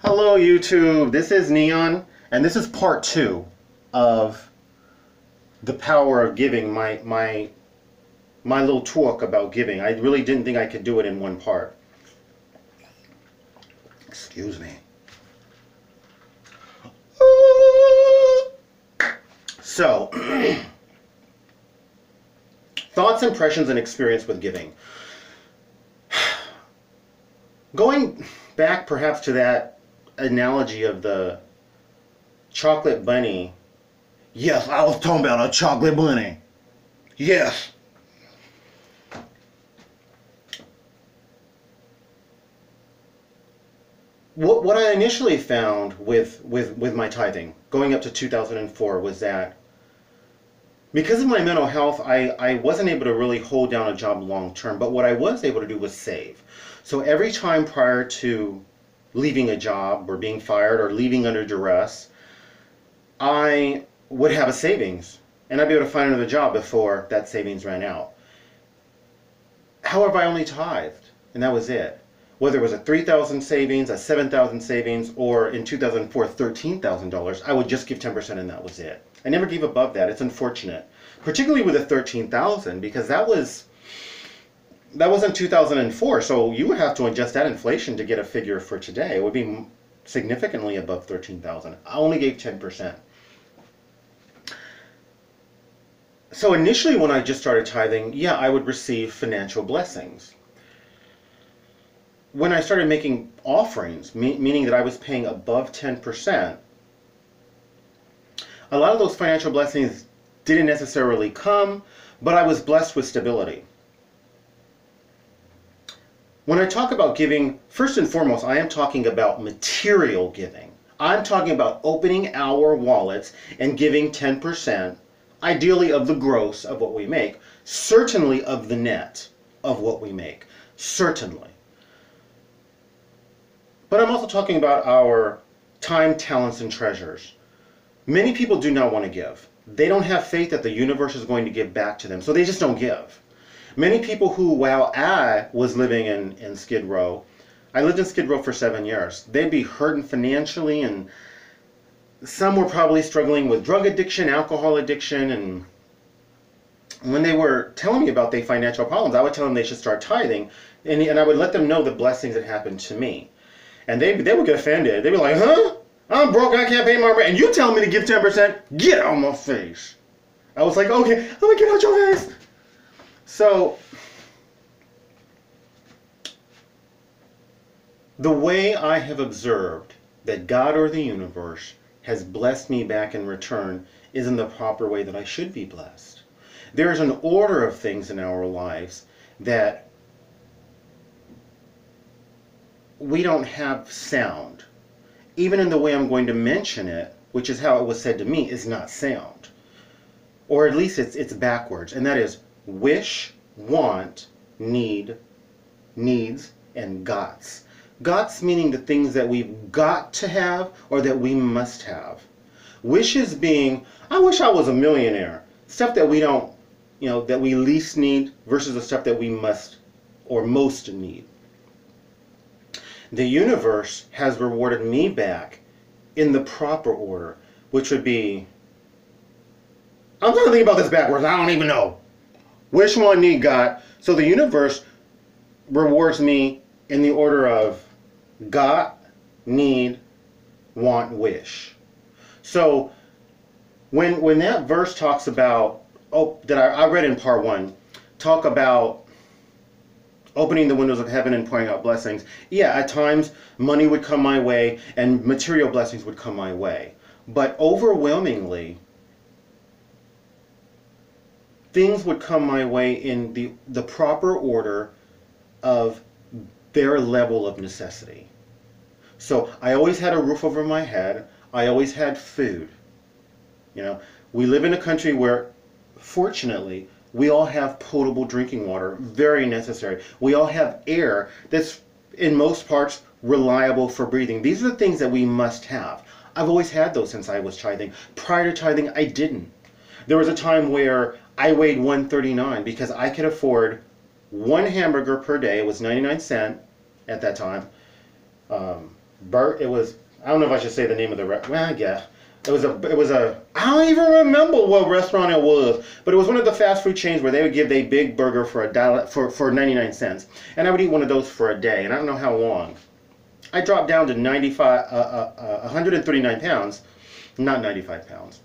Hello YouTube, this is Neon, and this is part 2 of the power of giving, my little talk about giving. I really didn't think I could do it in one part. Excuse me. So, thoughts, impressions, and experience with giving. Going back perhaps to that analogy of the chocolate bunny. Yes, I was talking about a chocolate bunny. Yes. What I initially found with my tithing, going up to 2004, was that because of my mental health, I wasn't able to really hold down a job long term, but what I was able to do was save. So every time prior to leaving a job or being fired or leaving under duress, I would have a savings and I'd be able to find another job before that savings ran out. However, I only tithed, and that was it. Whether it was a $3,000 savings, a $7,000 savings, or in 2004, $13,000, I would just give 10% and that was it. I never gave above that. It's unfortunate, particularly with the $13,000, because that was in 2004. So you would have to adjust that inflation to get a figure for today. It would be significantly above $13,000. I only gave 10%. So initially, when I just started tithing, yeah, I would receive financial blessings. When I started making offerings, meaning that I was paying above 10%, a lot of those financial blessings didn't necessarily come, but I was blessed with stability. When I talk about giving, first and foremost, I am talking about material giving. I'm talking about opening our wallets and giving 10%, ideally of the gross of what we make, certainly of the net of what we make, certainly. But I'm also talking about our time, talents, and treasures. Many people do not want to give. They don't have faith that the universe is going to give back to them, so they just don't give. Many people who, while I was living in Skid Row, I lived in Skid Row for 7 years, they'd be hurting financially, and some were probably struggling with drug addiction, alcohol addiction, and when they were telling me about their financial problems, I would tell them they should start tithing, and I would let them know the blessings that happened to me. And they would get offended. They'd be like, huh? I'm broke, I can't pay my rent, and you tell me to give 10%? Get out of my face. I was like, okay, I'm gonna get out your face. So, the way I have observed that God or the universe has blessed me back in return is in the proper way that I should be blessed. There is an order of things in our lives that we don't have sound. Even in the way I'm going to mention it, which is how it was said to me, is not sound. Or at least it's backwards. And that is wish, want, need, needs, and gots. Gots meaning the things that we've got to have or that we must have. Wishes being, I wish I was a millionaire. Stuff that we don't, that we least need versus the stuff that we must or most need. The universe has rewarded me back in the proper order, which would be, I'm trying to think about this backwards, I don't even know. Wish, want, need, got. So the universe rewards me in the order of got, need, want, wish. So when that verse talks about, that I read in part 1, talk about opening the windows of heaven and pouring out blessings. Yeah, at times money would come my way and material blessings would come my way. But overwhelmingly, things would come my way in the proper order of their level of necessity. So I always had a roof over my head. I always had food. We live in a country where, fortunately, we all have potable drinking water, very necessary. We all have air that's, in most parts, reliable for breathing. These are the things that we must have. I've always had those since I was tithing. Prior to tithing, I didn't. There was a time where I weighed 139 because I could afford one hamburger per day. It was 99 cents at that time. Bert. It was. I don't know if I should say the name of the well, yeah. It was a. I don't even remember what restaurant it was, but it was one of the fast food chains where they would give a big burger for $1 for 99 cents, and I would eat one of those for a day, and I don't know how long. I dropped down to 139 pounds, not 95 pounds,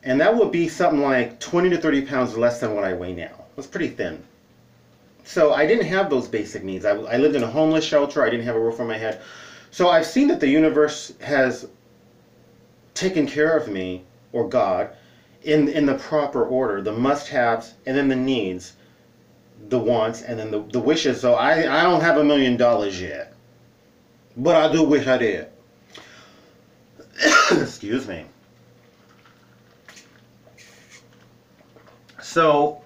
and that would be something like 20 to 30 pounds less than what I weigh now. It was pretty thin. So I didn't have those basic needs. I lived in a homeless shelter. I didn't have a roof over my head. So I've seen that the universe has taken care of me, or God, in the proper order. The must-haves, and then the needs, the wants, and then the wishes. So I don't have $1,000,000 yet. But I do wish I did. Excuse me. So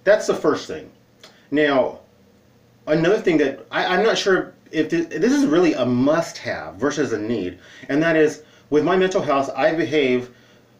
that's the first thing. Now, another thing that I'm not sure if this is really a must-have versus a need, and that is, with my mental health, I behave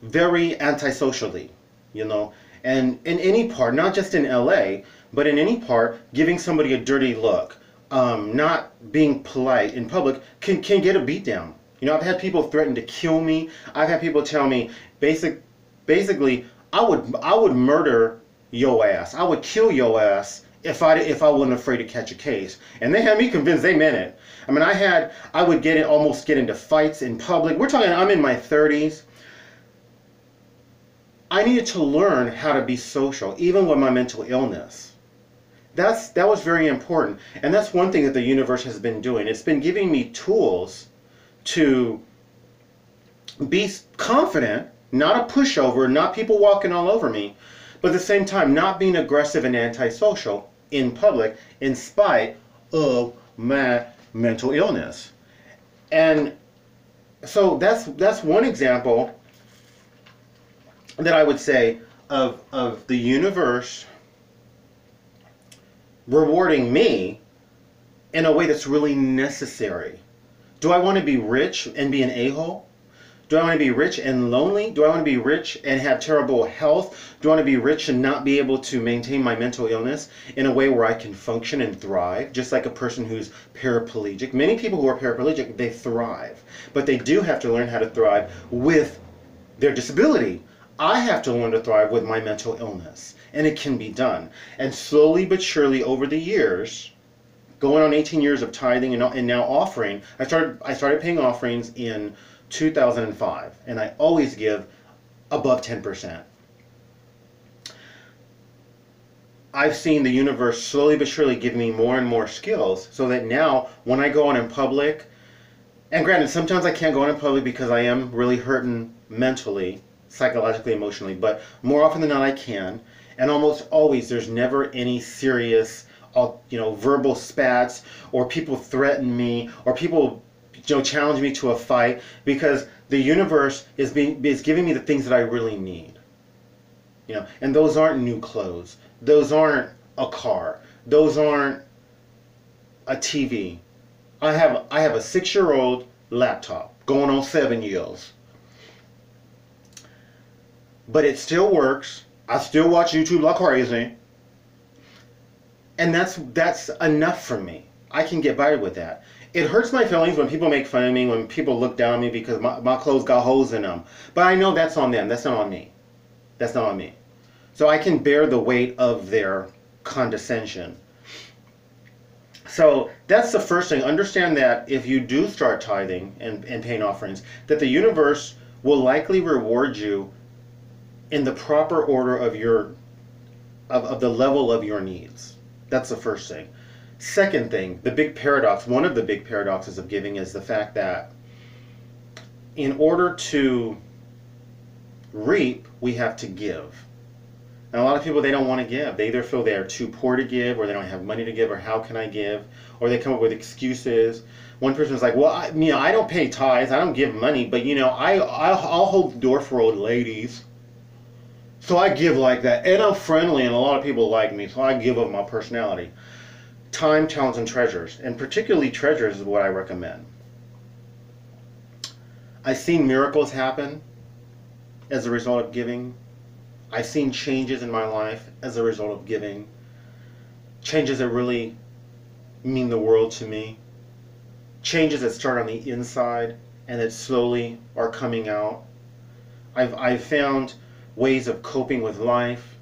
very antisocially, you know, and in any part, not just in LA, but in any part, giving somebody a dirty look, not being polite in public can get a beat down. You know, I've had people threaten to kill me. I've had people tell me basically I would murder your ass. I would kill your ass if I wasn't afraid to catch a case. And they had me convinced they meant it. I mean, I would almost get into fights in public. We're talking, I'm in my 30s. I needed to learn how to be social, even with my mental illness. That was very important. And that's one thing that the universe has been doing. It's been giving me tools to be confident, not a pushover, not people walking all over me, but at the same time not being aggressive and antisocial in public in spite of my mental illness. And so that's one example that I would say of the universe rewarding me in a way that's really necessary. Do I want to be rich and be an a-hole? Do I want to be rich and lonely? Do I want to be rich and have terrible health? Do I want to be rich and not be able to maintain my mental illness in a way where I can function and thrive, just like a person who's paraplegic? Many people who are paraplegic, they thrive, but they do have to learn how to thrive with their disability. I have to learn to thrive with my mental illness, and it can be done. And slowly but surely over the years, going on 18 years of tithing and now offering, I started paying offerings in 2005, and I always give above 10%. I've seen the universe slowly but surely give me more and more skills, so that now when I go out in public, and granted sometimes I can't go out in public because I am really hurting mentally, psychologically, emotionally, but more often than not I can, and almost always there's never any serious verbal spats, or people threaten me, or people challenge me to a fight, because the universe is giving me the things that I really need. And those aren't new clothes. Those aren't a car. Those aren't a TV. I have a 6-year-old laptop going on 7 years. But it still works. I still watch YouTube like crazy. And that's enough for me. I can get by with that. It hurts my feelings when people make fun of me, when people look down on me because my clothes got holes in them. But I know that's on them. That's not on me. That's not on me. So I can bear the weight of their condescension. So that's the first thing. Understand that if you do start tithing and paying offerings, that the universe will likely reward you in the proper order of the level of your needs. That's the first thing. Second thing, the big paradox, one of the big paradoxes of giving is the fact that in order to reap, we have to give. And a lot of people, they don't want to give. They either feel they are too poor to give, or they don't have money to give, or how can I give? Or they come up with excuses. One person's like, well, I don't pay tithes, I don't give money, but I'll hold the door for old ladies. So I give like that. And I'm friendly, and a lot of people like me, so I give of my personality. Time, talents, and treasures. And particularly treasures is what I recommend. I've seen miracles happen as a result of giving. I've seen changes in my life as a result of giving. Changes that really mean the world to me. Changes that start on the inside and that slowly are coming out. I've found ways of coping with life.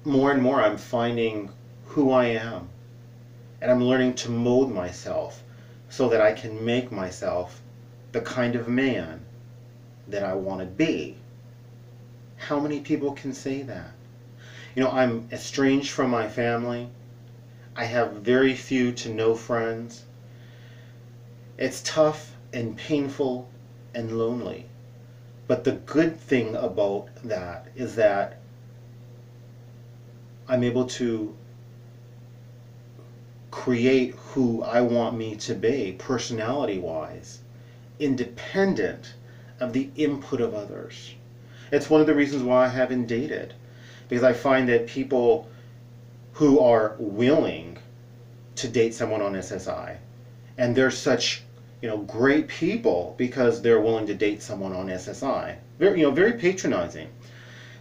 More and more I'm finding who I am. And I'm learning to mold myself so that I can make myself the kind of man that I want to be. How many people can say that? You know, I'm estranged from my family. I have very few to no friends. It's tough and painful and lonely. But the good thing about that is that I'm able to create who I want me to be, personality-wise, independent of the input of others. It's one of the reasons why I haven't dated, because I find that people who are willing to date someone on SSI, and they're such, great people because they're willing to date someone on SSI, very patronizing,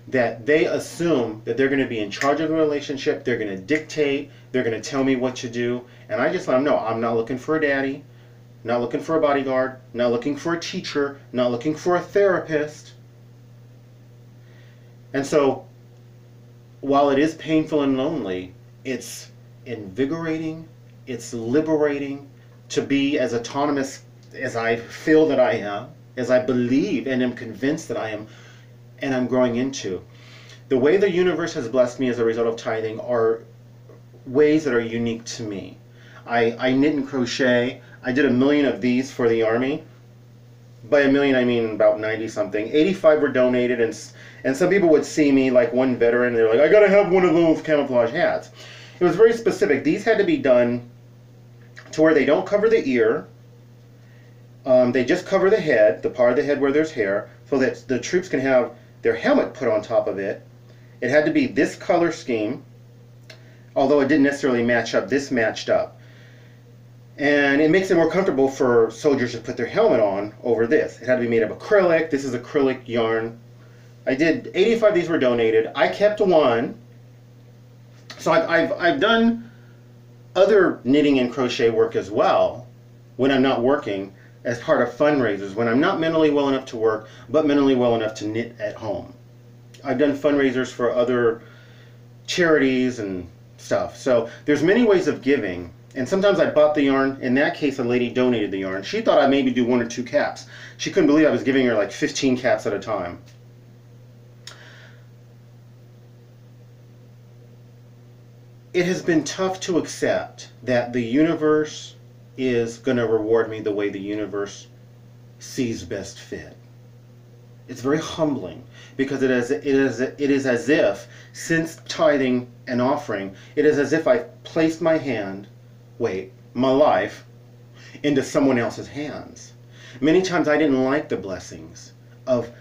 that they assume that they're going to be in charge of the relationship, they're going to dictate, they're going to tell me what to do, and I just let them know, I'm not looking for a daddy, not looking for a bodyguard, not looking for a teacher, not looking for a therapist. And so, while it is painful and lonely, it's invigorating, it's liberating to be as autonomous as I feel that I am, as I believe and am convinced that I am, and I'm growing into. The way the universe has blessed me as a result of tithing are ways that are unique to me. I knit and crochet. I did 1 million of these for the Army. By 1 million I mean about 90 something. 85 were donated, and some people would see me, like one veteran, and they're like, I gotta have one of those camouflage hats. It was very specific. These had to be done to where they don't cover the ear. They just cover the head, the part of the head where there's hair, so that the troops can have their helmet put on top of it. It had to be this color scheme, although it didn't necessarily match up. This matched up. And it makes it more comfortable for soldiers to put their helmet on over this. It had to be made of acrylic. This is acrylic yarn. I did 85 of these were donated. I kept one. So I've done other knitting and crochet work as well when I'm not working as part of fundraisers, when I'm not mentally well enough to work, but mentally well enough to knit at home. I've done fundraisers for other charities and stuff. So there's many ways of giving. And sometimes I bought the yarn. In that case, a lady donated the yarn. She thought I'd maybe do 1 or 2 caps. She couldn't believe I was giving her like 15 caps at a time. It has been tough to accept that the universe is going to reward me the way the universe sees best fit. It's very humbling because it is as if, since tithing and offering, it is as if I placed my life, into someone else's hands. Many times I didn't like the blessings of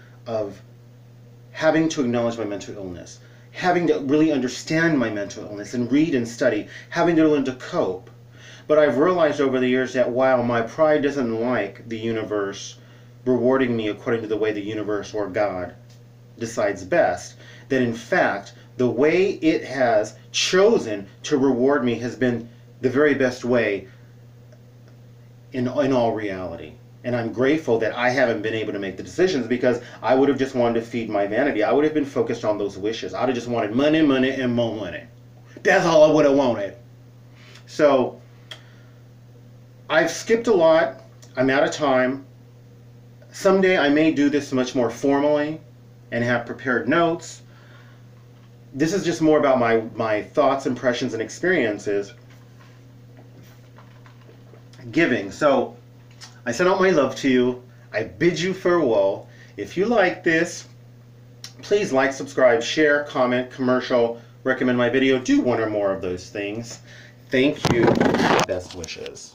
having to acknowledge my mental illness, having to really understand my mental illness and read and study, having to learn to cope. But I've realized over the years that while my pride doesn't like the universe rewarding me according to the way the universe or God decides best, that in fact the way it has chosen to reward me has been the very best way in all reality. And I'm grateful that I haven't been able to make the decisions, because I would have just wanted to feed my vanity. I would have been focused on those wishes. I would have just wanted money, money, and more money. That's all I would have wanted. So I've skipped a lot. I'm out of time. Someday I may do this much more formally and have prepared notes. This is just more about my thoughts, impressions, and experiences giving. So I send out my love to you. I bid you farewell. If you like this, please like, subscribe, share, comment, commercial, recommend my video. Do 1 or more of those things. Thank you. Best wishes.